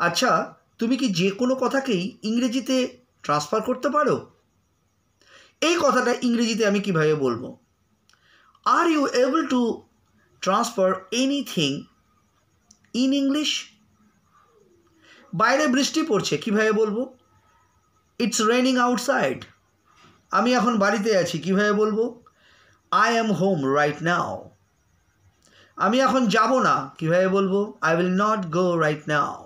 আচ্ছা, তুমি কি যে কোনো কথাকেই ইংরেজিতে ট্রান্সফার করতে পারো? এই কথাটা ইংরেজিতে আমি কিভাবে বলবো? Are you able to transfer anything in English? বাইরে বৃষ্টি পড়ছে, কিভাবে বলবো? It's raining outside. আমি এখন বাড়িতে আছি, কিভাবে বলবো? I am home right now. আমি এখন যাব না, কিভাবে বলবো? I will not go right now.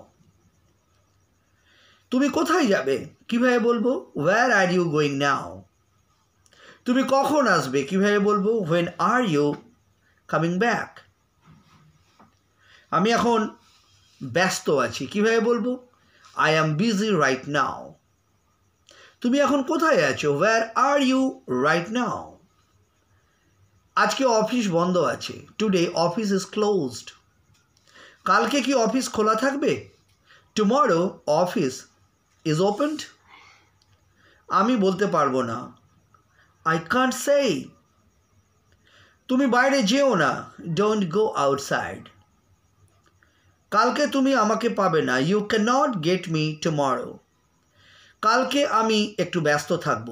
তুমি কোথায় যাবে, কিভাবে বলবো? Where are you going now. তুমি কখন আসবে, কিভাবে বলবো? When are you coming back. আমি এখন ব্যস্ত আছি, কিভাবে বলবো? I am busy right now. তুমি এখন কোথায় আছো? Where are you right now. আজকে অফিস বন্ধ আছে, টুডে অফিস ইজ ক্লোজড। কালকে কি অফিস খোলা থাকবে? Tomorrow office is opened. আমি বলতে পারবো না, আই কান্ট সে। তুমি বাইরে যেও না, ডোন্ট গো আউটসাইড। কালকে তুমি আমাকে পাবে না, you can not get me tomorrow. কালকে আমি একটু ব্যস্ত থাকব,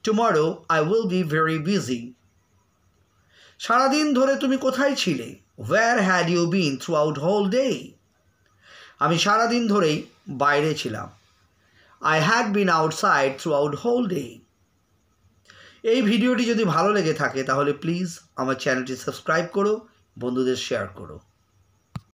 tomorrow I will be very busy. সারাদিন ধরে তুমি কোথায় ছিলে? Where had you been throughout whole day. আমি সারাদিন ধরেই বাইরে ছিলাম, I had been outside throughout whole day. এই ভিডিওটি যদি ভালো লেগে থাকে তাহলে প্লিজ আমার চ্যানেলটি সাবস্ক্রাইব করো, বন্ধুদের শেয়ার করো।